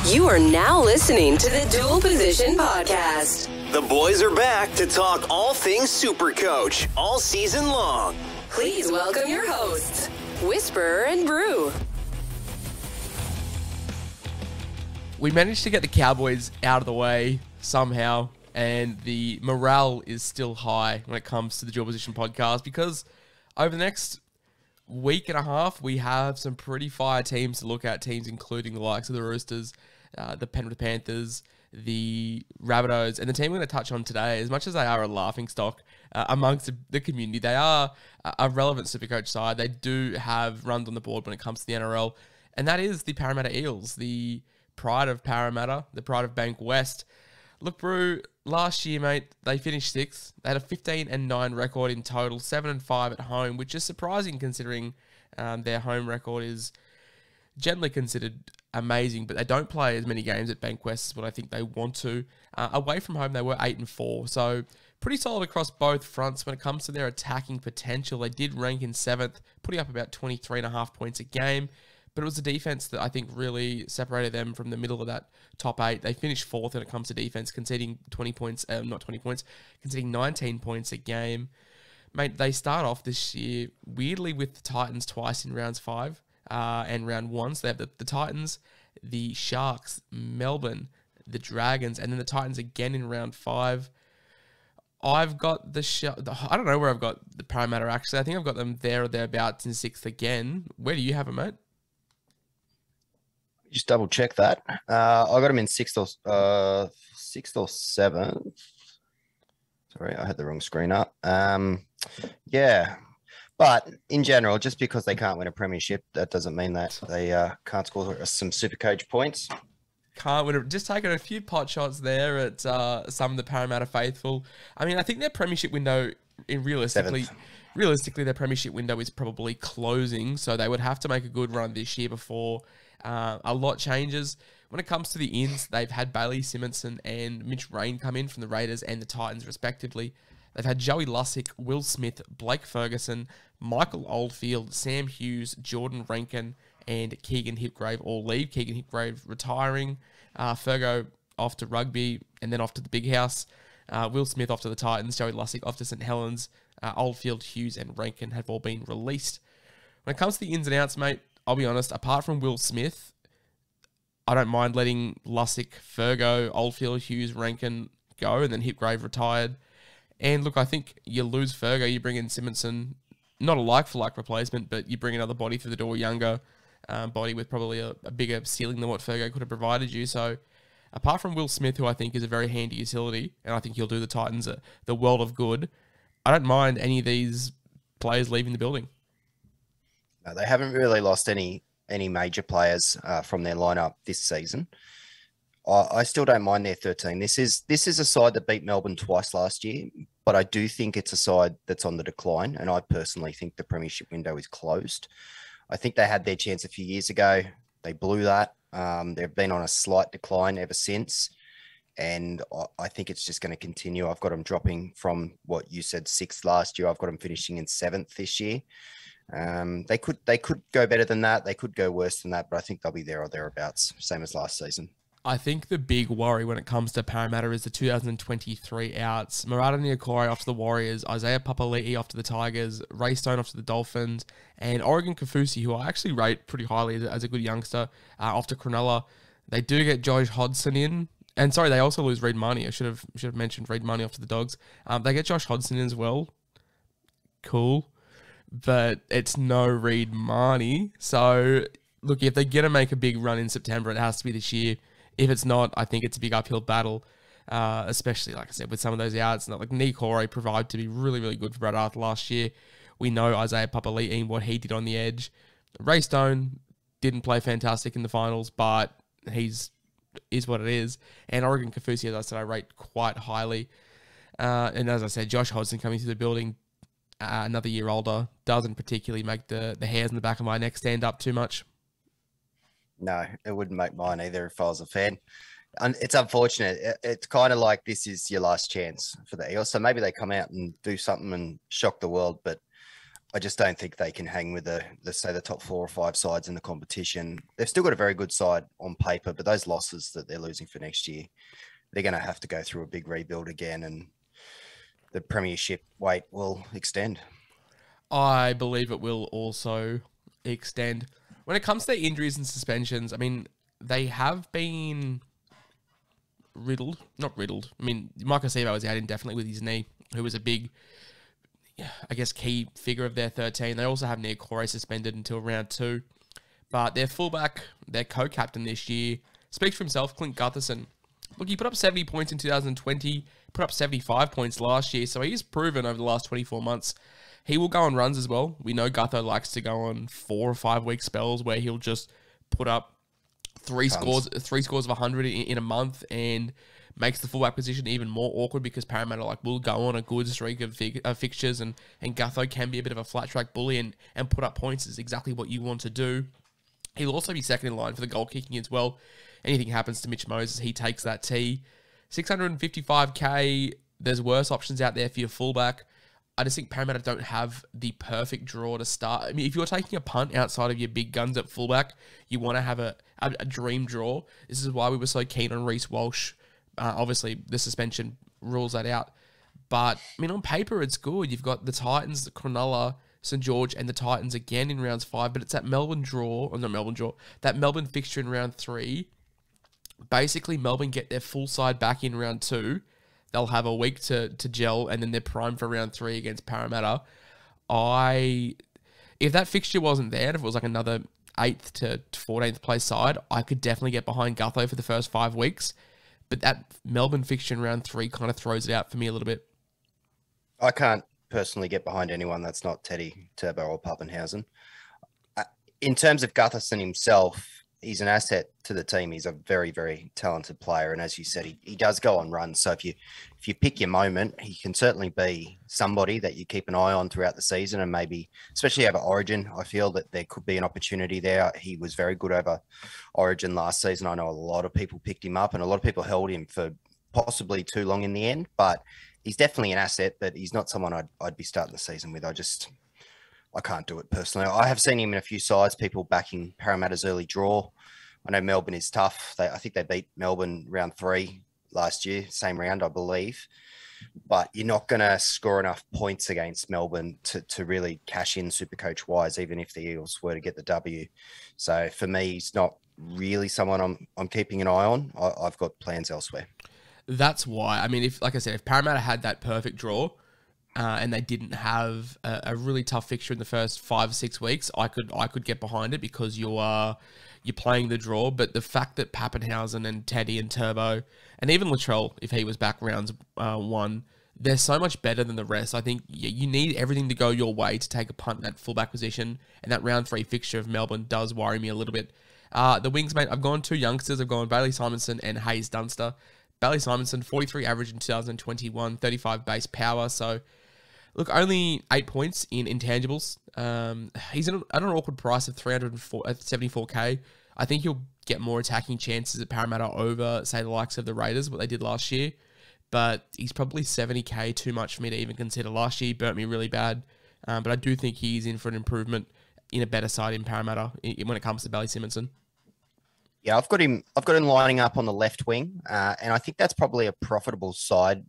You are now listening to the Dual Position Podcast. The boys are back to talk all things SuperCoach all season long. Please welcome your hosts, Whisperer and Brew. We managed to get the Cowboys out of the way somehow, and the morale is still high when it comes to the Dual Position Podcast because over the next week and a half, we have some pretty fire teams to look at, teams including the likes of the Roosters, the Penrith Panthers, the Rabbitohs, and the team we're going to touch on today, as much as they are a laughingstock amongst the community, they are a relevant Supercoach side. They do have runs on the board when it comes to the NRL, and that is the Parramatta Eels, the pride of Parramatta, the pride of Bank West. Look, Brew, last year, mate, they finished 6th. They had a 15-9 record in total, 7-5 at home, which is surprising considering their home record is generally considered amazing, but they don't play as many games at Bank West as what I think they want to. Away from home, they were 8-4, so pretty solid across both fronts when it comes to their attacking potential. They did rank in 7th, putting up about 23.5 points a game, but it was the defense that I think really separated them from the middle of that top 8. They finished 4th when it comes to defense, conceding conceding 19 points a game. Mate, they start off this year weirdly with the Titans twice in rounds 5 and round 1. So they have the Titans, the Sharks, Melbourne, the Dragons, and then the Titans again in round 5. I've got I don't know where I've got the Parramatta actually. I think I've got them there or thereabouts in 6th again. Where do you have them, mate? Just double check that. I got them in 6th or 7th. Sorry, I had the wrong screen up. Yeah, but in general, just because they can't win a premiership, that doesn't mean that they can't score some Supercoach points. Can't win. Just taking a few pot shots there at some of the Parramatta faithful. I mean, I think their premiership window, realistically, their premiership window is probably closing, so they would have to make a good run this year before a lot changes. When it comes to the ins, they've had Bailey Simonson and Mitch Rain come in from the Raiders and the Titans, respectively. They've had Joey Lussick, Will Smith, Blake Ferguson, Michael Oldfield, Sam Hughes, Jordan Rankin, and Keegan Hipgrave all leave. Keegan Hipgrave retiring. Fergo off to rugby and then off to the big house. Will Smith off to the Titans. Joey Lussick off to St. Helens. Oldfield, Hughes, and Rankin have all been released. When it comes to the ins and outs, mate, I'll be honest, apart from Will Smith, I don't mind letting Lussick, Fergo, Oldfield, Hughes, Rankin go, and then Hipgrave retired. And look, I think you lose Fergo, you bring in Simonson, not a like-for-like replacement, but you bring another body through the door, younger body with probably a bigger ceiling than what Fergo could have provided you. So apart from Will Smith, who I think is a very handy utility, and I think he'll do the Titans the world of good, I don't mind any of these players leaving the building. No, they haven't really lost any major players from their lineup this season. I still don't mind their 13. This is a side that beat Melbourne twice last year, but I do think it's a side that's on the decline, and I personally think the premiership window is closed. I think they had their chance a few years ago. They blew that. They've been on a slight decline ever since, and I think it's just going to continue. I've got them dropping from what you said 6th last year. I've got them finishing in 7th this year. They could go better than that. They could go worse than that, but I think they'll be there or thereabouts, same as last season. I think the big worry when it comes to Parramatta is the 2023 outs. Murata Niokore off to the Warriors, Isaiah Papali'i off to the Tigers, Ray Stone off to the Dolphins, and Oregon Kaufusi, who I actually rate pretty highly as a good youngster, off to Cronulla. They do get Josh Hodgson in. And sorry, they also lose Reid Marnie. I should have mentioned Reid Marnie off to the Dogs. They get Josh Hodgson in as well. Cool. But it's no Reid Marnie. So, look, if they're going to make a big run in September, it has to be this year. If it's not, I think it's a big uphill battle, especially, like I said, with some of those outs. Like Niokore proved to be really, really good for Brad Arthur last year. We know Isaiah Papali'i and what he did on the edge. Ray Stone didn't play fantastic in the finals, but is what it is. And Oregon Kaufusi, as I said, I rate quite highly. And as I said, Josh Hodgson coming through the building, another year older, doesn't particularly make the hairs in the back of my neck stand up too much. No, it wouldn't make mine either if I was a fan. And it's unfortunate. It's kind of like this is your last chance for the Eels. So maybe they come out and do something and shock the world. But I just don't think they can hang with let's say the top 4 or 5 sides in the competition. They've still got a very good side on paper, but those losses that they're losing for next year, they're going to have to go through a big rebuild again, and the premiership wait will extend. I believe it will also extend. When it comes to injuries and suspensions, I mean, they have been not riddled. I mean, Michael Sevo was out indefinitely with his knee, who was a big, I guess, key figure of their 13. They also have Nia Corey suspended until round 2. But their fullback, their co-captain this year, speaks for himself, Clint Gutherson. Look, he put up 70 points in 2020, put up 75 points last year, so he's proven over the last 24 months. He will go on runs as well. We know Gutho likes to go on 4 or 5 week spells where he'll just put up three scores of 100 in a month, and makes the fullback position even more awkward because Parramatta will go on a good streak of fixtures, and Gutho can be a bit of a flat track bully and put up points is exactly what you want to do. He'll also be second in line for the goal kicking as well. Anything happens to Mitch Moses, he takes that tee. 655k, there's worse options out there for your fullback. I just think Parramatta don't have the perfect draw to start. I mean, if you're taking a punt outside of your big guns at fullback, you want to have a dream draw. This is why we were so keen on Reece Walsh. Obviously, the suspension rules that out. But, I mean, on paper, it's good. You've got the Titans, the Cronulla, St. George, and the Titans again in rounds 5. But it's that that Melbourne fixture in round 3. Basically, Melbourne get their full side back in round 2. They'll have a week to gel, and then they're primed for round 3 against Parramatta. If that fixture wasn't there, if it was like another 8th to 14th place side, I could definitely get behind Gutho for the first 5 weeks. But that Melbourne fixture in round 3 kind of throws it out for me a little bit. I can't personally get behind anyone that's not Teddy, Turbo, or Pappenhausen. In terms of Gutherson himself, he's an asset to the team. He's a very, very talented player. And as you said, he does go on runs. So if you pick your moment, he can certainly be somebody that you keep an eye on throughout the season, and maybe, especially over Origin, I feel that there could be an opportunity there. He was very good over Origin last season. I know a lot of people picked him up, and a lot of people held him for possibly too long in the end, but he's definitely an asset, but he's not someone I'd be starting the season with. I can't do it personally. I have seen him in a few sides, people backing Parramatta's early draw. I know Melbourne is tough. I think they beat Melbourne round 3 last year, same round, I believe. But you're not going to score enough points against Melbourne to really cash in Supercoach-wise, even if the Eels were to get the W. So for me, he's not really someone I'm keeping an eye on. I've got plans elsewhere. That's why. I mean, if Parramatta had that perfect draw, and they didn't have a really tough fixture in the first 5 or 6 weeks, I could get behind it because you're playing the draw. But the fact that Pappenhausen and Teddy and Turbo, and even Latrell, if he was back rounds 1, they're so much better than the rest. I think you need everything to go your way to take a punt in that fullback position, and that round 3 fixture of Melbourne does worry me a little bit. The wings, mate, I've gone 2 youngsters. I've gone Bailey Simonson and Hayes Dunster. Bailey Simonson, 43 average in 2021, 35 base power, so... Look, only 8 points in intangibles. He's at an awkward price of 374k. I think he'll get more attacking chances at Parramatta over, say, the likes of the Raiders, what they did last year. But he's probably 70k too much for me to even consider. Last year, he burnt me really bad. But I do think he's in for an improvement in a better side in Parramatta when it comes to Bailey Simonson. Yeah, I've got him lining up on the left wing. And I think that's probably a profitable side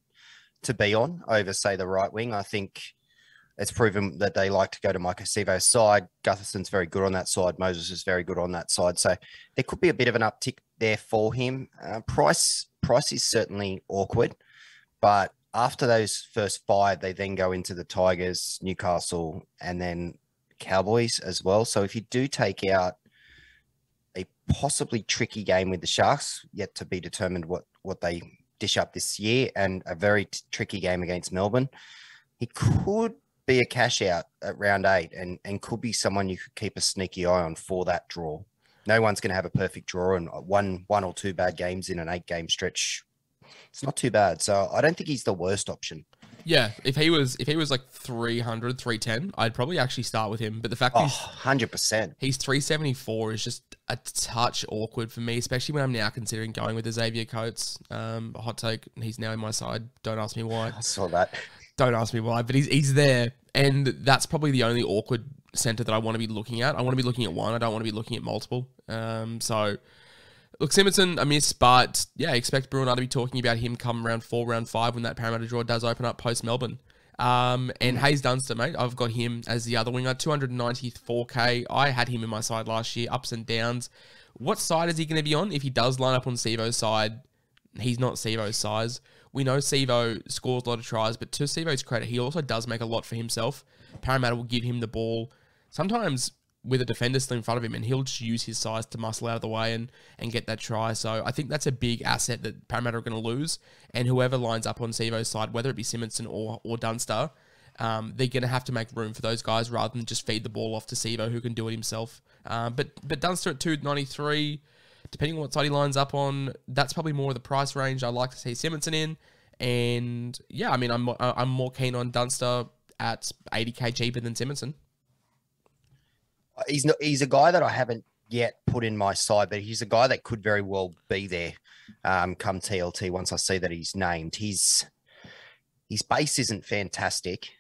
to be on over, say, the right wing. I think it's proven that they like to go to Mike Acevo's side. Gutherson's very good on that side. Moses is very good on that side. So there could be a bit of an uptick there for him. Price is certainly awkward, but after those first 5, they then go into the Tigers, Newcastle, and then Cowboys as well. So if you do take out a possibly tricky game with the Sharks, yet to be determined what they dish up this year, and a very tricky game against Melbourne, he could be a cash out at round 8 and could be someone you could keep a sneaky eye on for that draw. No one's going to have a perfect draw, and one or 2 bad games in an 8-game stretch, it's not too bad. So I don't think he's the worst option. Yeah, if he was like 300, 310, I'd probably actually start with him. But the fact that 100%. He's 374 is just a touch awkward for me, especially when I'm now considering going with Xavier Coates. Hot take, he's now in my side. Don't ask me why. I saw that. Don't ask me why, but he's there. And that's probably the only awkward centre that I want to be looking at. I want to be looking at one. I don't want to be looking at multiple. So, look, Simonson, a miss, but yeah, expect Bruin to be talking about him come round 4, round 5 when that Parramatta draw does open up post-Melbourne. And Hayes Dunster, mate, I've got him as the other winger, 294k. I had him in my side last year, ups and downs. What side is he going to be on? If he does line up on Sivo's side, he's not Sivo's size. We know Sivo scores a lot of tries, but to Sivo's credit, he also does make a lot for himself. Parramatta will give him the ball, sometimes with a defender still in front of him, and he'll just use his size to muscle out of the way and get that try. So I think that's a big asset that Parramatta are going to lose. And whoever lines up on Sivo's side, whether it be Simonson or Dunster, they're going to have to make room for those guys rather than just feed the ball off to Sivo, who can do it himself. But Dunster at 293, depending on what side he lines up on, that's probably more of the price range I like to see Simonson in. And yeah, I mean, I'm more keen on Dunster at 80k cheaper than Simonson. He's a guy that I haven't yet put in my side, but he's a guy that could very well be there come TLT once I see that he's named. His base isn't fantastic.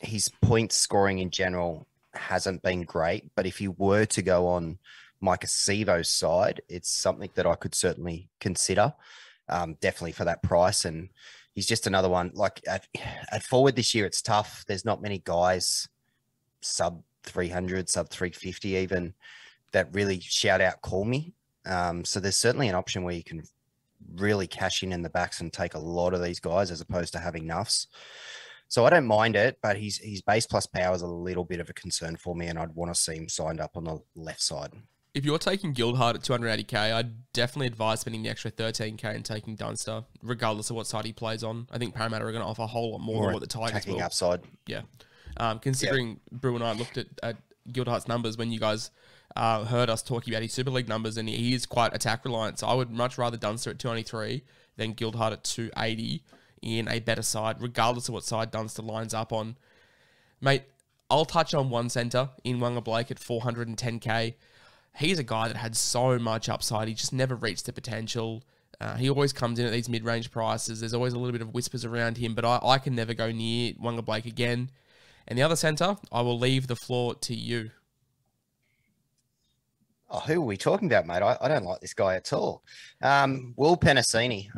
His point scoring in general hasn't been great, but if he were to go on Micah Sivo's side, it's something that I could certainly consider, definitely for that price. And he's just another one. Like at forward this year, it's tough. There's not many guys sub 300, sub 350 even, that really shout out, call me. So there's certainly an option where you can really cash in the backs and take a lot of these guys as opposed to having nuffs. So I don't mind it, but his base plus power is a little bit of a concern for me, and I'd want to see him signed up on the left side. If you're taking Guildhart at 280k, I'd definitely advise spending the extra 13k and taking Dunster, regardless of what side he plays on. I think Parramatta are going to offer a whole lot more than what the Tigers will. Upside. Yeah. Considering Brew and I looked at Guildhart's numbers when you guys heard us talking about his Super League numbers, and he is quite attack reliant. So I would much rather Dunster at 293 than Guildhart at 280 in a better side, regardless of what side Dunster lines up on. Mate, I'll touch on one centre in Wanga Blake at 410k. He's a guy that had so much upside. He just never reached the potential. He always comes in at these mid-range prices. There's always a little bit of whispers around him, but I can never go near Wanga Blake again. And the other centre, I will leave the floor to you. Oh, who are we talking about, mate? I don't like this guy at all. Will Penasini.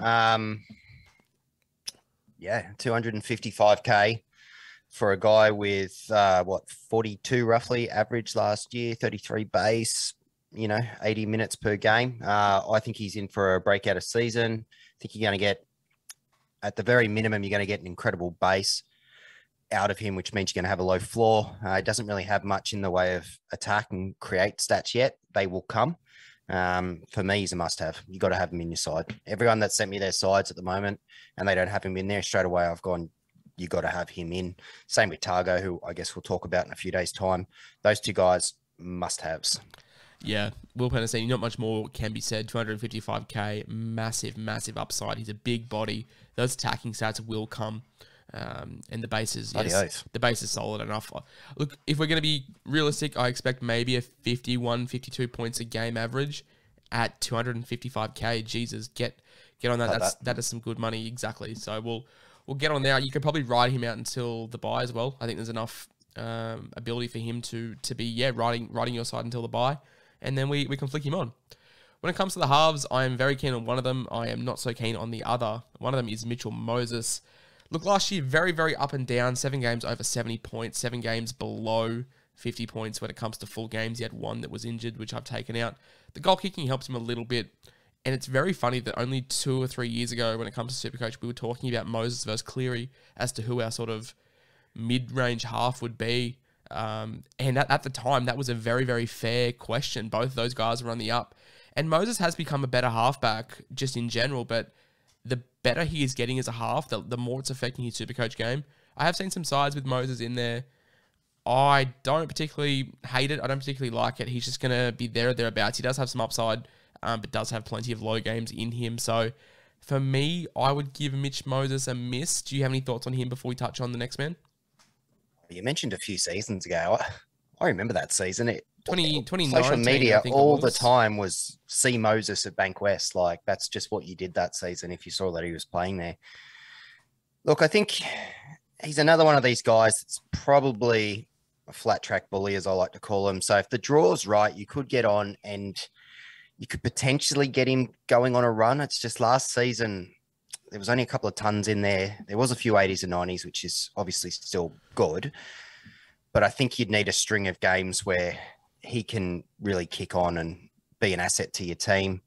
255k for a guy with, 42 roughly average last year, 33 base, 80 minutes per game. I think he's in for a breakout of season. I think you're going to get, at the very minimum, you're going to get an incredible base out of him, which means you're going to have a low floor. He doesn't really have much in the way of attack and create stats yet. They will come. For me, he's a must-have. You got to have him in your side. Everyone that sent me their sides at the moment and they don't have him in there, straight away I've gone, you got to have him in. Same with Targo, who I guess we'll talk about in a few days' time. Those two guys, must-haves. Yeah, Will Penasini, not much more can be said. 255k, massive, massive upside. He's a big body. Those attacking stats will come. And the base is, the base is solid enough. Look, if we're going to be realistic, I expect maybe a 51, 52 points a game average at 255k. Jesus, get on that. That is some good money. Exactly. So we'll get on there. You could probably ride him out until the buy as well. I think there's enough ability for him to be riding your side until the buy, and then we can flick him on. When it comes to the halves, I am very keen on one of them. I am not so keen on the other. One of them is Mitchell Moses. Look, last year, very, very up and down. 7 games over 70 points, 7 games below 50 points when it comes to full games. He had one that was injured, which I've taken out. The goal kicking helps him a little bit. And it's very funny that only 2 or 3 years ago, when it comes to Supercoach, we were talking about Moses versus Cleary as to who our sort of mid-range half would be. And at the time, that was a very, very fair question. Both of those guys were on the up. And Moses has become a better halfback just in general, but the better he is getting as a half, the more it's affecting his Supercoach game. I have seen some sides with Moses in there. I don't particularly hate it. I don't particularly like it. He's just going to be there or thereabouts. He does have some upside, but does have plenty of low games in him. So for me, I would give Mitch Moses a miss. Do you have any thoughts on him before we touch on the next man? You mentioned a few seasons ago. I remember that season. 2019, social media all the time was see Moses at Bankwest. Like, that's just what you did that season if you saw that he was playing there. Look, I think he's another one of these guys that's probably a flat track bully, as I like to call him. So if the draw's right, you could get on and you could potentially get him going on a run. It's just last season, there was only a couple of tons in there. There was a few 80s and 90s, which is obviously still good. But I think you'd need a string of games where he can really kick on and be an asset to your team.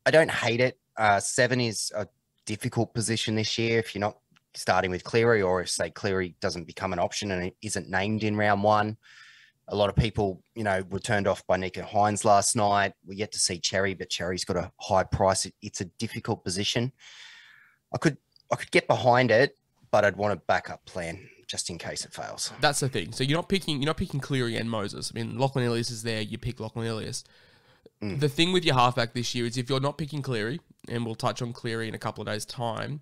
I don't hate it. 7 is a difficult position this year if you're not starting with Cleary, or if, say, Cleary doesn't become an option and it isn't named in round 1. A lot of people, were turned off by Nico Hines last night. We get to see Cherry, but Cherry's got a high price. It's a difficult position. I could get behind it, but I'd want a backup plan just in case it fails. That's the thing. So you're not picking Cleary and Moses. I mean, Lachlan Ilias is there. You pick Lachlan Ilias. The thing with your halfback this year is if you're not picking Cleary, and we'll touch on Cleary in a couple of days' time,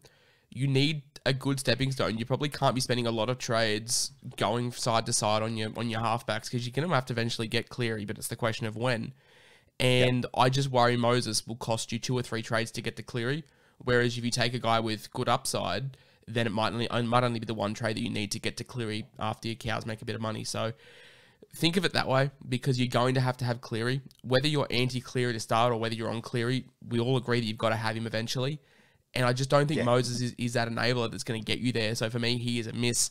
you need a good stepping stone. You probably can't be spending a lot of trades going side to side on your halfbacks because you're going to have to eventually get Cleary, but it's the question of when. And I just worry Moses will cost you 2 or 3 trades to get to Cleary, whereas if you take a guy with good upside, then it might only be the one trade that you need to get to Cleary after your cows make a bit of money. So think of it that way, because you're going to have Cleary. Whether you're anti-Cleary to start or whether you're on Cleary, we all agree that you've got to have him eventually. And I just don't think Moses is that enabler that's going to get you there. So for me, he is a miss.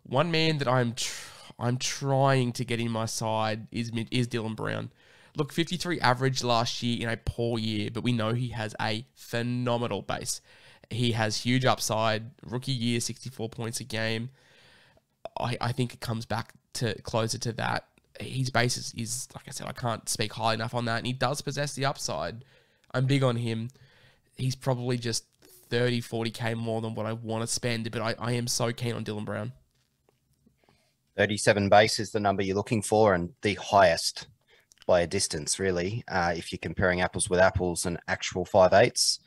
One man that I'm trying to get in my side is Dylan Brown. Look, 53 average last year in a poor year, but we know he has a phenomenal base. He has huge upside. Rookie year, 64 points a game. I think it comes back to closer to that. His base is, like I said, I can't speak high enough on that. And he does possess the upside. I'm big on him. He's probably just 30, 40K more than what I want to spend, but I am so keen on Dylan Brown. 37 base is the number you're looking for, and the highest by a distance, really. If you're comparing apples with apples and actual 5/8s,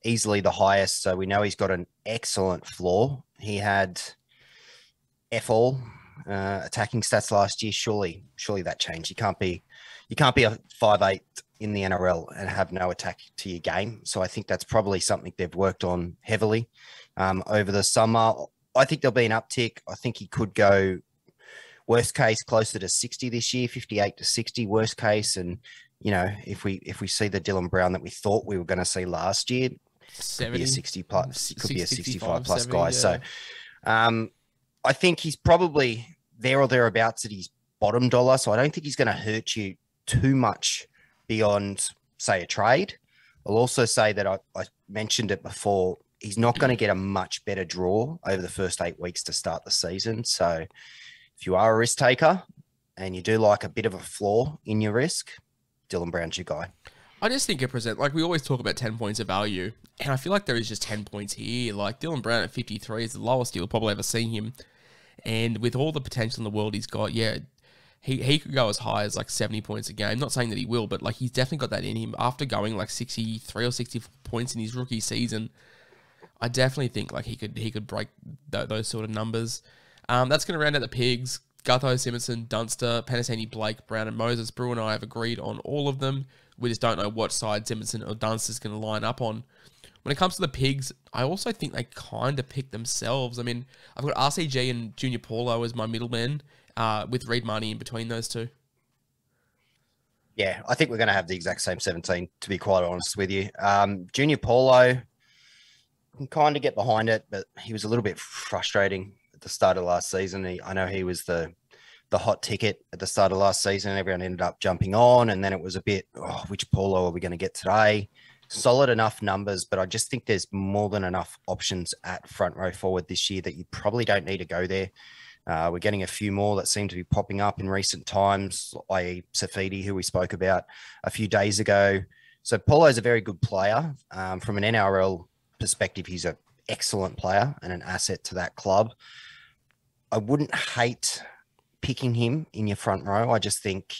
easily the highest. So we know he's got an excellent floor. He had F-all attacking stats last year. Surely that changed. You can't be a 5'8" in the NRL and have no attack to your game. So I think that's probably something they've worked on heavily over the summer. I think there'll be an uptick. I think he could go worst case closer to 60 this year, 58 to 60 worst case. And, if we see the Dylan Brown that we thought we were going to see last year, 70, could be a 60 plus, could be a 65 plus 70, guy. yeah. So I think he's probably there or thereabouts at his bottom dollar. So I don't think he's going to hurt you too much beyond, say, a trade. I'll also say that I mentioned it before. He's not going to get a much better draw over the first 8 weeks to start the season. So if you are a risk taker and you do like a bit of a flaw in your risk, Dylan Brown's your guy. I just think it like we always talk about 10 points of value, and I feel like there is just 10 points here. Like Dylan Brown at 53 is the lowest you'll probably ever see him. And with all the potential in the world he's got, he could go as high as like 70 points a game. Not saying that he will, but like he's definitely got that in him. After going like 63 or 64 points in his rookie season, I definitely think like he could break those sort of numbers. That's going to round out the Pigs. Gutho, Simonson, Dunster, Penasini, Blake, Brown, and Moses. Brew and I have agreed on all of them. We just don't know what side Simonson or Dunster is going to line up on. When it comes to the Pigs, I also think they kind of pick themselves. I mean, I've got RCG and Junior Paulo as my middlemen, with Reed Marnie in between those two. Yeah, I think we're going to have the exact same 17, to be quite honest with you. Junior Paulo, can kind of get behind it, but he was a little bit frustrating at the start of last season. I know he was the hot ticket at the start of last season. Everyone ended up jumping on, and then it was a bit, which Paulo are we going to get today? Solid enough numbers, but I just think there's more than enough options at front row forward this year that you probably don't need to go there. We're getting a few more that seem to be popping up in recent times, i.e. Safidi, who we spoke about a few days ago. So Paulo's a very good player. From an NRL perspective, he's an excellent player and an asset to that club. I wouldn't hate picking him in your front row. I just think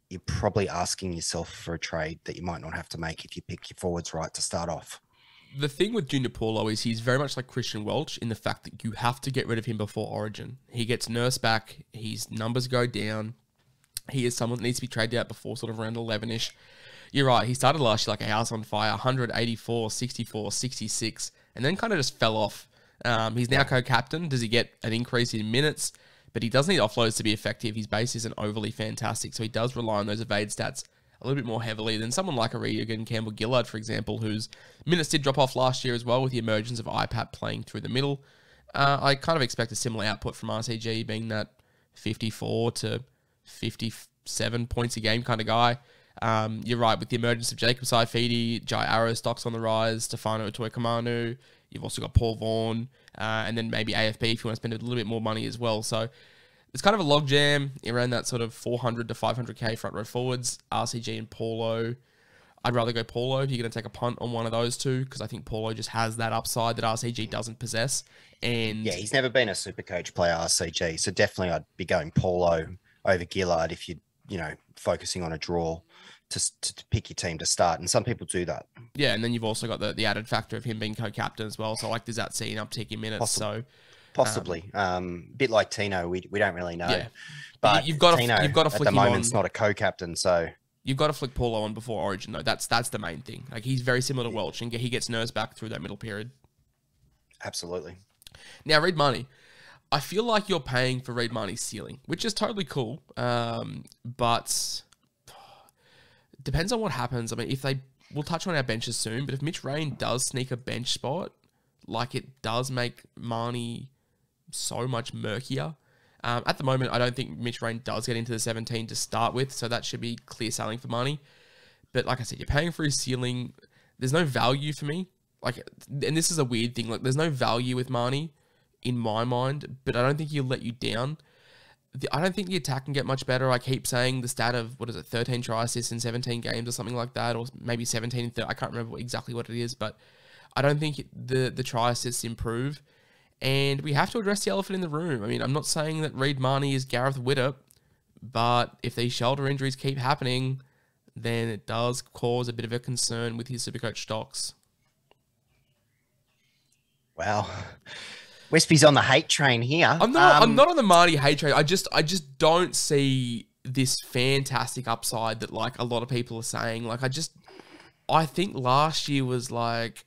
you're probably asking yourself for a trade that you might not have to make if you pick your forwards right to start off. The thing with Junior Paulo is he's very much like Christian Welch in the fact that you have to get rid of him before Origin. He gets nursed back, his numbers go down. He is someone that needs to be traded out before sort of around 11-ish. You're right, he started last year like a house on fire, 184, 64, 66, and then kind of just fell off He's now co-captain. Does he get an increase in minutes? But he does need offloads to be effective. His base isn't overly fantastic, so he does rely on those evade stats a little bit more heavily than someone like a Regan Campbell-Gillard, for example, whose minutes did drop off last year as well with the emergence of IPAP playing through the middle. I kind of expect a similar output from RCG, being that 54 to 57 points a game kind of guy. You're right, with the emergence of Jacob Saifidi, Jai Arrow stocks on the rise, Stefano Toikamanu, you've also got Paul Vaughan, and then maybe AFP if you want to spend a little bit more money as well. So it's kind of a logjam around that sort of 400 to 500k front row forwards, RCG and Paulo. I'd rather go Paulo if you're going to take a punt on one of those two, because I think Paulo just has that upside that RCG doesn't possess. And yeah, he's never been a super coach player, RCG, so definitely I'd be going Paulo over Gillard if you're focusing on a draw to pick your team to start, and some people do that. Yeah, and then you've also got the added factor of him being co-captain as well, so like does that see an uptick in minutes? Possibly. Bit like Tino, we don't really know. Yeah. But you've got Tino, to flick at the him moment, on. it's not a co-captain, so You've got to flick Paulo on before Origin, though. That's the main thing. Like, he's very similar to Welch, and he gets nerves back through that middle period. Absolutely. Now, Reed Marnie. I feel like you're paying for Reed Marnie's ceiling, which is totally cool. But depends on what happens. I mean, we'll touch on our benches soon, but if Mitch Rain does sneak a bench spot, like, it does make Marnie so much murkier. At the moment, I don't think Mitch Rain does get into the 17 to start with, so that should be clear sailing for Marnie. But like I said, you're paying for his ceiling. There's no value for me. Like, and this is a weird thing. Like, there's no value with Marnie in my mind, but I don't think he'll let you down. I don't think the attack can get much better. I keep saying the stat of, 13 try assists in 17 games or something like that, or maybe 17 in 30. I can't remember exactly what it is, but I don't think the try assists improve. And we have to address the elephant in the room. I mean, I'm not saying that Reed Marnie is Gareth Widdop, but if these shoulder injuries keep happening, then it does cause a bit of a concern with his Supercoach stocks. Wow. Wispy's on the hate train here. I'm not on the Marnie hate train. I just don't see this fantastic upside that, like, a lot of people are saying. Like, I think last year was like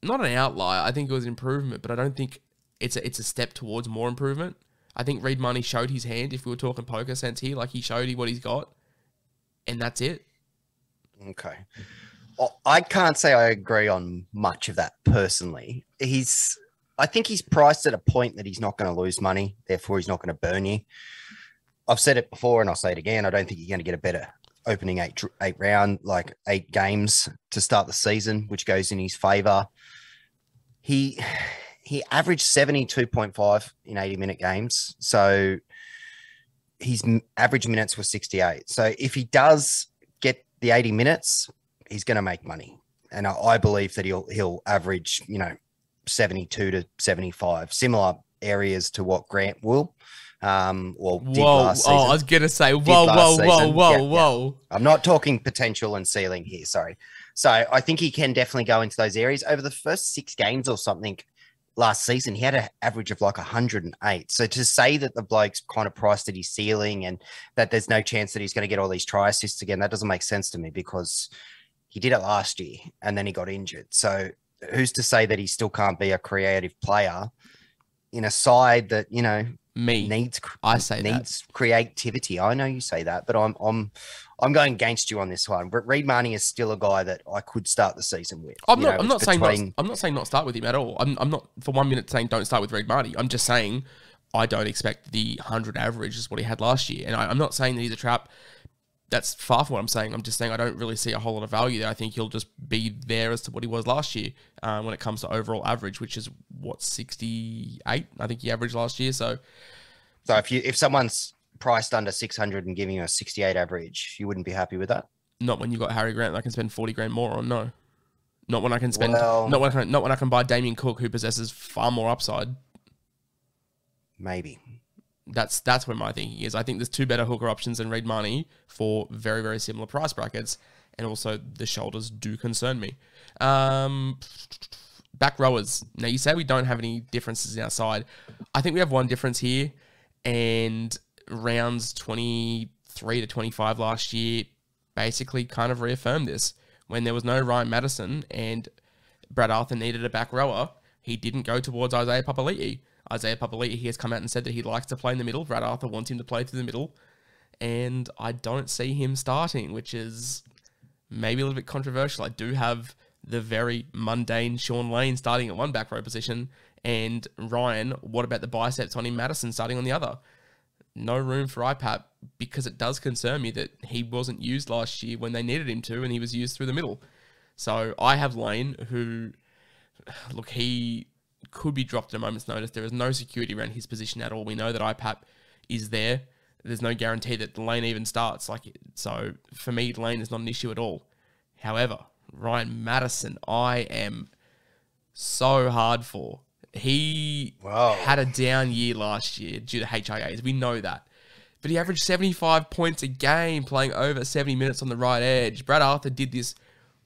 not an outlier. I think it was an improvement, but I don't think it's a step towards more improvement. I think Reed Marnie showed his hand. If we were talking poker sense here, like, he showed what he's got, and that's it. Okay. Well, I can't say I agree on much of that personally. I think he's priced at a point that he's not going to lose money, therefore he's not going to burn you. I've said it before and I'll say it again. I don't think you're going to get a better opening eight round, like 8 games to start the season, which goes in his favor. He averaged 72.5 in 80-minute games. So his average minutes were 68. So if he does get the 80 minutes, he's going to make money. And I believe that he'll average, 72 to 75, similar areas to what Grant will. Did last season. I was going to say, whoa. I'm not talking potential and ceiling here, sorry. So I think he can definitely go into those areas. Over the first 6 games or something last season, he had an average of like 108. So to say that the bloke's kind of priced at his ceiling and that there's no chance that he's going to get all these try assists again, that doesn't make sense to me, because he did it last year and then he got injured. So who's to say that he still can't be a creative player in a side that, needs creativity? I know you say that, but I'm going against you on this one. But Reed Marnie is still a guy that I could start the season with. I'm not saying not start with him at all. I'm not for 1 minute saying don't start with Reed Marnie. I'm just saying I don't expect the 100 average is what he had last year, and I'm not saying that he's a trap. That's far from what I'm saying. I'm just saying I don't really see a whole lot of value there. I think he'll just be there as to what he was last year when it comes to overall average, which is, 68? I think he averaged last year. So if someone's priced under 600 and giving you a 68 average, you wouldn't be happy with that? Not when you've got Harry Grant that I can spend 40 grand more on, no. Not when I can spend, not when I can buy Damien Cook, who possesses far more upside. Maybe. That's where my thinking is. I think there's 2 better hooker options than Reed Marnie for very, very similar price brackets, and also the shoulders do concern me. Back rowers. Now, you say we don't have any differences in our side. I think we have one difference here, and rounds 23 to 25 last year basically kind of reaffirmed this. When there was no Ryan Madison and Brad Arthur needed a back rower, he didn't go towards Isaiah Papali'i. Isaiah Papali'i, he has come out and said that he likes to play in the middle. Brad Arthur wants him to play through the middle. And I don't see him starting, which is maybe a little bit controversial. I do have the very mundane Sean Lane starting at one back row position. And Ryan, what about the biceps on him, Madison starting on the other? No room for IPAP, because it does concern me that he wasn't used last year when they needed him to, and he was used through the middle. So I have Lane, who, look, he could be dropped at a moment's notice. There is no security around his position at all. We know that IPAP is there. There's no guarantee that Lane even starts. So for me, Lane is not an issue at all. However, Ryan Madison, I am so hard for. He had a down year last year due to HIAs. We know that. But he averaged 75 points a game playing over 70 minutes on the right edge. Brad Arthur did this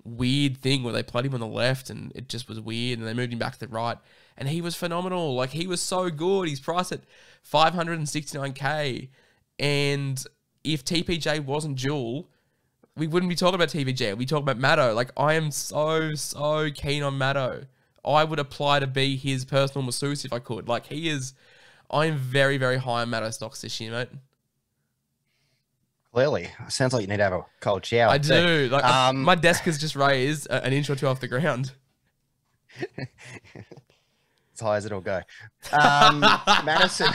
weird thing where they played him on the left and it just was weird, and they moved him back to the right. And he was phenomenal. He was so good. He's priced at $569K. And if TPJ wasn't dual, we wouldn't be talking about TPJ. We'd be talking about Maddo. I am so keen on Maddo. I would apply to be his personal masseuse if I could. He is... I am very, very high on Maddo stocks this year, mate. Clearly. Sounds like you need to have a cold shower. I do. My desk is just raised an inch or two off the ground. As high as it'll go. Madison...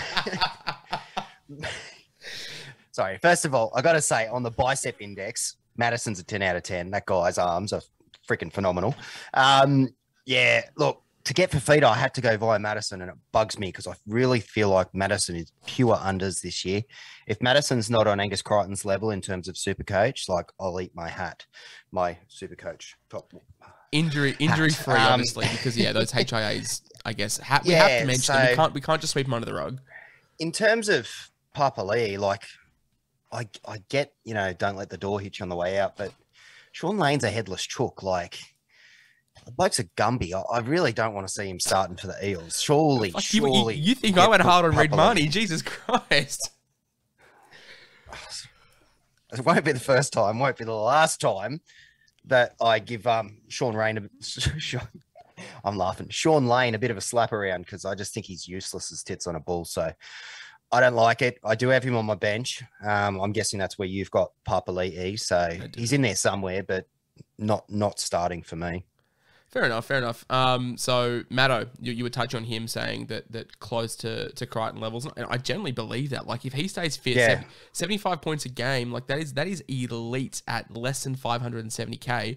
Sorry. First of all, I got to say, on the bicep index, Madison's a 10 out of 10. That guy's arms are freaking phenomenal. Yeah, look, to get Fafita, I had to go via Madison, and it bugs me because I really feel like Madison is pure unders this year. If Madison's not on Angus Crichton's level in terms of Supercoach, I'll eat my hat, my Supercoach top. Injury free, obviously, because those HIAs, I guess, we have to mention them. We can't just sweep them under the rug. In terms of Papali'i, I get, don't let the door hit you on the way out, but Sean Lane's a headless chook. The bloke's a Gumby. I really don't want to see him starting for the Eels. Surely. You think I went hard on Red Money? Jesus Christ. It won't be the first time, won't be the last time that I give Sean Lane a bit of a slap around, because I just think he's useless as tits on a bull. So I don't like it. I do have him on my bench. I'm guessing that's where you've got Papali'i. So he's in there somewhere, but not starting for me. Fair enough. So Maddo, you would touch on him saying that close to Crichton levels, and I generally believe that. If he stays fit, 75 points a game, that is elite at less than 570K.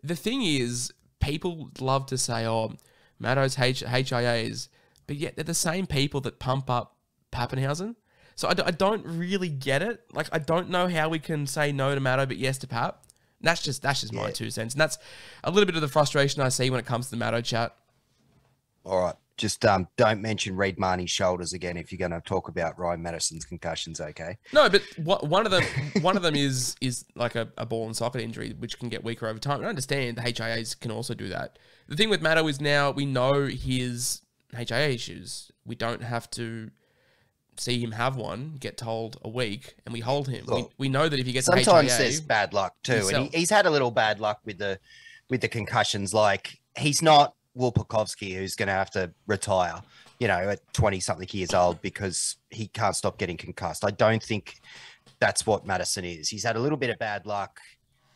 The thing is, people love to say, "Oh, Maddo's HIAs," but yet they're the same people that pump up Pappenhausen. So I don't really get it. I don't know how we can say no to Maddo but yes to Pap. That's just my 2 cents. And that's a little bit of the frustration I see when it comes to the Maddo chat. All right. Just don't mention Reid Marnie's shoulders again if you're going to talk about Ryan Madison's concussions, okay? No, but one of them is a ball and socket injury, which can get weaker over time. I understand the HIAs can also do that. The thing with Maddo is now we know his HIA issues. We don't have to see him have one, get told a week, and we hold him. Look, we know that if he gets sometimes HIA, there's bad luck too, and he's had a little bad luck with the concussions. He's not Wilpakowski, who's going to have to retire, at 20-something years old because he can't stop getting concussed. I don't think that's what Madison is. He's had a little bit of bad luck.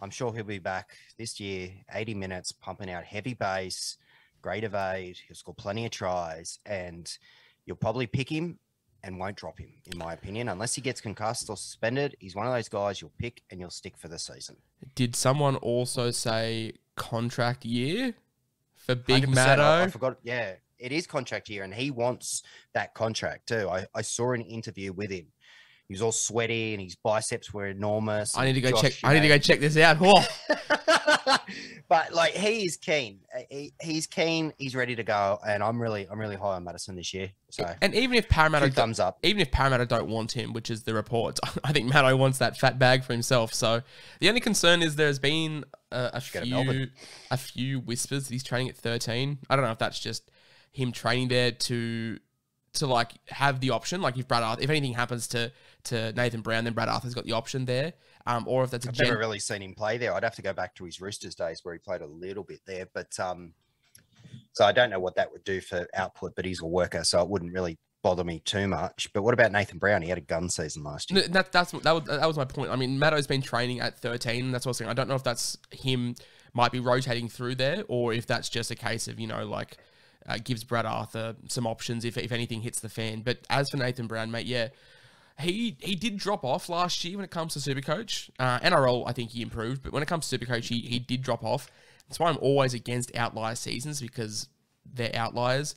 I'm sure he'll be back this year, 80 minutes, pumping out heavy base, great evade. He'll score plenty of tries, and you'll probably pick him and won't drop him, in my opinion, unless he gets concussed or suspended. He's one of those guys you'll pick and you'll stick for the season. Did someone also say contract year for Big 100%. Maddo? I forgot. Yeah, it is contract year, and he wants that contract too. I saw an interview with him. He was all sweaty and his biceps were enormous. I need to go check this out. Whoa. But he is keen. He's keen. He's ready to go, and I'm really high on Madison this year. So, and even if Parramatta thumbs up, even if Parramatta don't want him, which is the reports, I think Maddo wants that fat bag for himself. So the only concern is there's been a few whispers that he's training at 13. I don't know if that's just him training there to have the option. If Brad Arthur, if anything happens to Nathan Brown, then Brad Arthur's got the option there. Or if that's I've never really seen him play there. I'd have to go back to his Roosters days where he played a little bit there. But So I don't know what that would do for output, but he's a worker, so it wouldn't really bother me too much. But what about Nathan Brown? He had a gun season last year. That was my point. I mean, Matto's been training at 13. That's what I was saying. I don't know if that's him might be rotating through there, or if that's just a case of, gives Brad Arthur some options if anything hits the fan. But as for Nathan Brown, mate, yeah, he did drop off last year when it comes to Supercoach. NRL, I think he improved, but when it comes to Supercoach, he did drop off. That's why I'm always against outlier seasons, because they're outliers.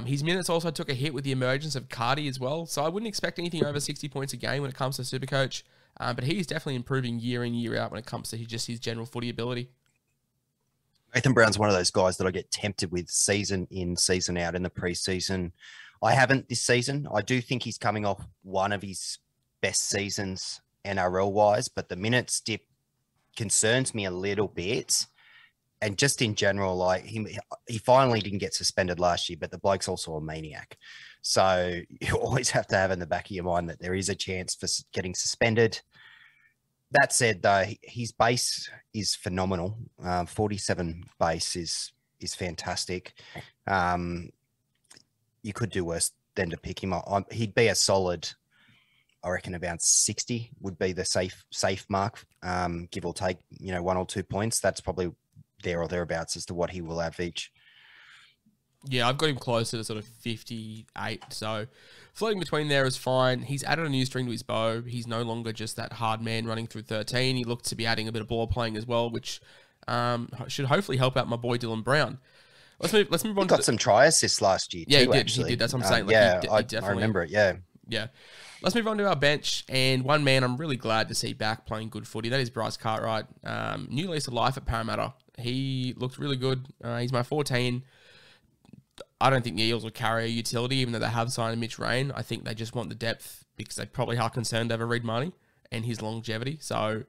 His minutes also took a hit with the emergence of Cardi as well, so I wouldn't expect anything over 60 points a game when it comes to Supercoach. But he's definitely improving year in, year out when it comes to his general footy ability. Nathan Brown's one of those guys that I get tempted with season in, season out in the preseason. I haven't this season. I do think he's coming off one of his best seasons NRL-wise, but the minutes dip concerns me a little bit. And just in general, like he finally didn't get suspended last year, but the bloke's also a maniac. So you always have to have in the back of your mind that there is a chance for getting suspended. That said, though, his base is phenomenal. 47 base is fantastic. You could do worse than to pick him up. He'd be a solid, I reckon, about 60 would be the safe mark, give or take, 1 or 2 points. That's probably there or thereabouts as to what he will average. Yeah, I've got him closer to sort of 58. So floating between there is fine. He's added a new string to his bow. He's no longer just that hard man running through 13. He looked to be adding a bit of ball playing as well, which should hopefully help out my boy Dylan Brown. Let's move on. He got some try assists last year. Yeah, too, he actually. did. That's what I'm saying. I remember it. Yeah. Let's move on to our bench, and one man I'm really glad to see back playing good footy. That is Bryce Cartwright. New lease of life at Parramatta. He looked really good. He's my 14. I don't think the Eels will carry a utility, even though they have signed Mitch Rain. I think they just want the depth because they probably are concerned over Reid Marnie and his longevity. So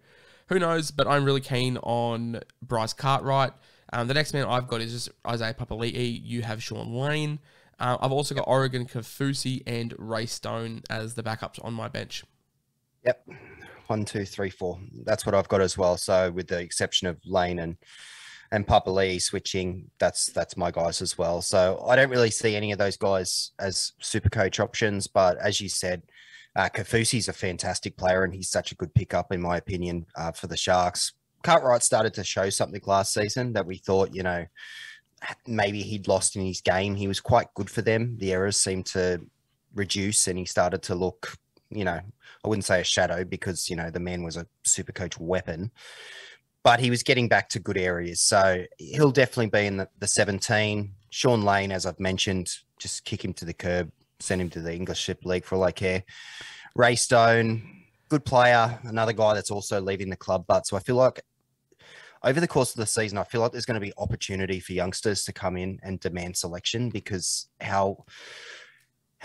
who knows? But I'm really keen on Bryce Cartwright. The next man I've got is just Isaiah Papali'i. You have Sean Lane. I've also got Oregon Kafusi and Ray Stone as the backups on my bench. Yep. 1, 2, 3, 4. That's what I've got as well. So with the exception of Lane and Papali'i switching, that's my guys as well. So I don't really see any of those guys as super coach options, but as you said, Kafusi's a fantastic player and he's such a good pickup in my opinion for the Sharks. Cartwright started to show something last season that we thought, maybe he'd lost in his game. He was quite good for them. The errors seemed to reduce and he started to look, I wouldn't say a shadow because, the man was a super coach weapon, but he was getting back to good areas. So he'll definitely be in the 17. Sean Lane, as I've mentioned, just kick him to the curb, send him to the English Ship League for all I care. Ray Stone, good player, another guy that's also leaving the club. But so I feel like over the course of the season, I feel like there's going to be opportunity for youngsters to come in and demand selection because how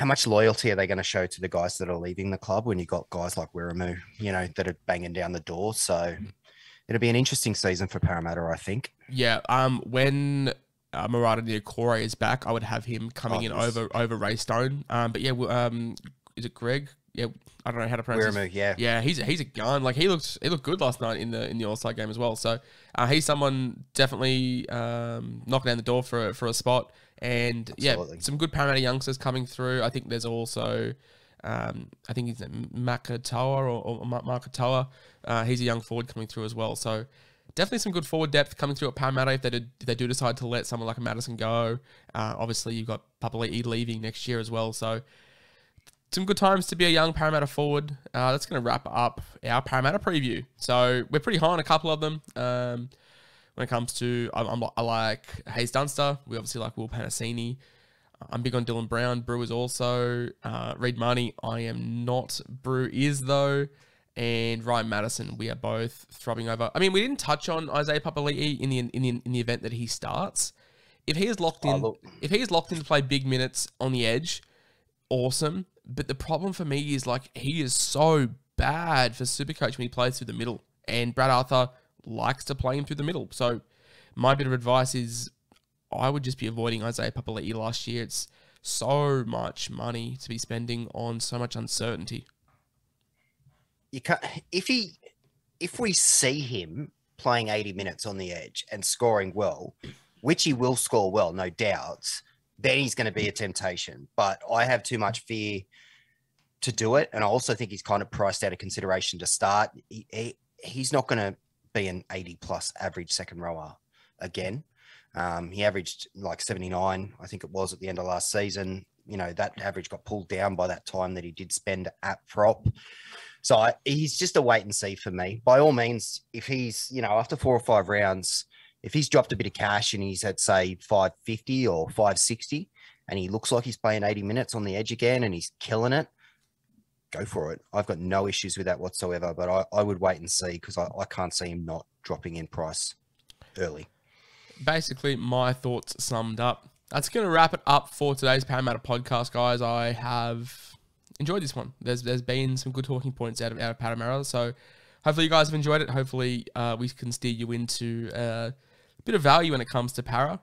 much loyalty are they going to show to the guys that are leaving the club when you've got guys like Wiramu, that are banging down the door. So it'll be an interesting season for Parramatta, I think. Yeah. When Murata Niokore is back, I would have him coming in over Ray Stone. But yeah, is it Greg? Yeah, I don't know how to pronounce it. Yeah, he's a gun. Like he looked good last night in the All-Star game as well. So he's someone definitely knocking down the door for a spot. And absolutely. Yeah, some good Parramatta youngsters coming through. I think there's also I think he's Makatoa or Makatoa. He's a young forward coming through as well. So definitely some good forward depth coming through at Parramatta if they do decide to let someone like a Madison go. Obviously, you've got Papali'i leaving next year as well. So some good times to be a young Parramatta forward. That's going to wrap up our Parramatta preview. So we're pretty high on a couple of them. When it comes to, I like Hayes Dunster. We obviously like Will Panasini. I'm big on Dylan Brown. Brew is also. Reid Marnie, I am not. Brew is, though. And Ryan Madison, we are both throbbing over. I mean, we didn't touch on Isaiah Papali'i in the event that he starts. If he is locked in, to play big minutes on the edge, awesome. But the problem for me is he is so bad for Supercoach when he plays through the middle, and Brad Arthur likes to play him through the middle. So my bit of advice is I would just be avoiding Isaiah Papali'i last year. It's so much money to be spending on so much uncertainty. You can't, if we see him playing 80 minutes on the edge and scoring well, which he will score well, no doubts, then he's going to be a temptation. But I have too much fear to do it. And I also think he's kind of priced out of consideration to start. He's not going to be an 80-plus average second rower again. He averaged like 79, I think it was, at the end of last season. You know, that average got pulled down by that time that he did spend at prop. So he's just a wait and see for me. By all means, if he's, you know, after 4 or 5 rounds, if he's dropped a bit of cash and he's at, say, 550 or 560, and he looks like he's playing 80 minutes on the edge again and he's killing it, go for it. I've got no issues with that whatsoever, but I would wait and see because I can't see him not dropping in price early. Basically, my thoughts summed up. That's going to wrap it up for today's Parramatta podcast, guys. I have enjoyed this one. There's been some good talking points out of Parramatta, so hopefully you guys have enjoyed it. Hopefully we can steer you into a bit of value when it comes to Para.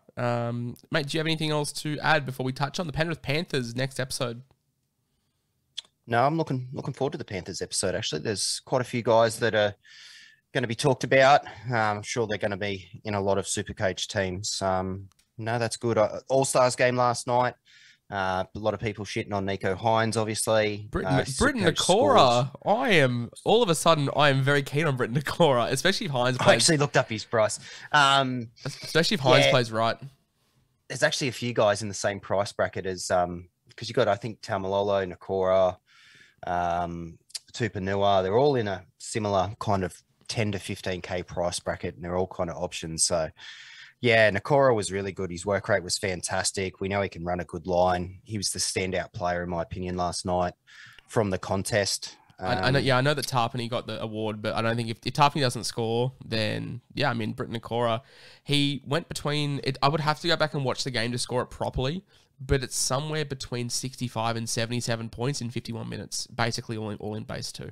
Mate, do you have anything else to add before we touch on the Penrith Panthers next episode? No, I'm looking forward to the Panthers episode, actually. There's quite a few guys that are going to be talked about. I'm sure they're going to be in a lot of Supercoach teams. No, that's good. All-Stars game last night. A lot of people shitting on Nico Hines, obviously. Britton Nakora. All of a sudden, I am very keen on Britton Nakora, especially if Hines plays. I actually looked up his price. Especially if Hines plays right. There's actually a few guys in the same price bracket as, because you got, I think, Taumalolo, Nakora, Tupanua. They're all in a similar kind of 10 to 15K price bracket, and they're all kind of options. So, yeah, Nakora was really good. His work rate was fantastic. We know he can run a good line. He was the standout player, in my opinion, last night from the contest. I know that Tarpany got the award, but I don't think if Tarpany doesn't score, then, yeah, I mean, Britton Nakora, he went between, I would have to go back and watch the game to score it properly, but it's somewhere between 65 and 77 points in 51 minutes, basically all in base 2.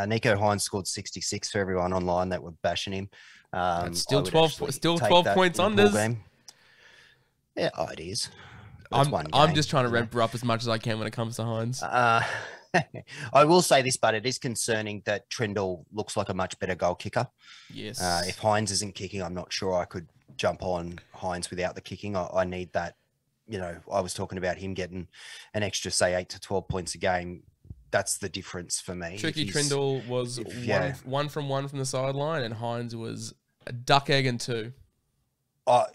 Nico Hines scored 66 for everyone online that were bashing him. It's still 12 points unders. Yeah, it is. I'm just trying to ramp her up as much as I can when it comes to Hines. I will say this, but it is concerning that Trindle looks like a much better goal kicker. Yes. If Hines isn't kicking, I'm not sure I could jump on Hines without the kicking. I need that. You know, I was talking about him getting an extra, say, 8 to 12 points a game. That's the difference for me. Tricky Trindle was one from the sideline, and Hines was a duck, egg, and 2.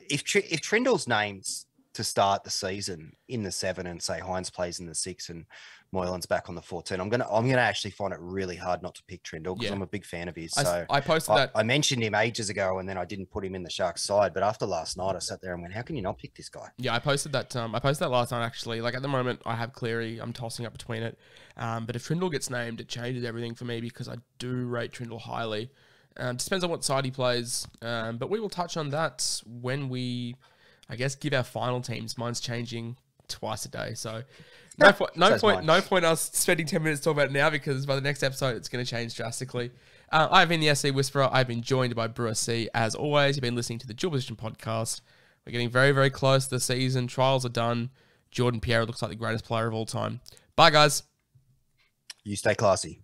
If Trindle's names to start the season in the 7 and say Hines plays in the 6 and Moylan's back on the 14, I'm gonna actually find it really hard not to pick Trindle because I'm a big fan of his. So I posted that. I mentioned him ages ago and then I didn't put him in the Sharks side. But after last night, I sat there and went, "How can you not pick this guy?" Yeah, I posted that. I posted that last night actually. Like at the moment, I have Cleary. I'm tossing up between it. But if Trindle gets named, it changes everything for me because I do rate Trindle highly. It depends on what side he plays. But we will touch on that when we, I guess, give our final teams. Mine's changing twice a day, so no point us spending 10 minutes talking about it now because by the next episode it's going to change drastically. I've been the SC Whisperer. I've been joined by Brewer C. As always, you've been listening to the Dual Position Podcast. We're getting very, very close to the season. Trials are done. Jordan Pierre looks like the greatest player of all time. Bye, guys. You stay classy.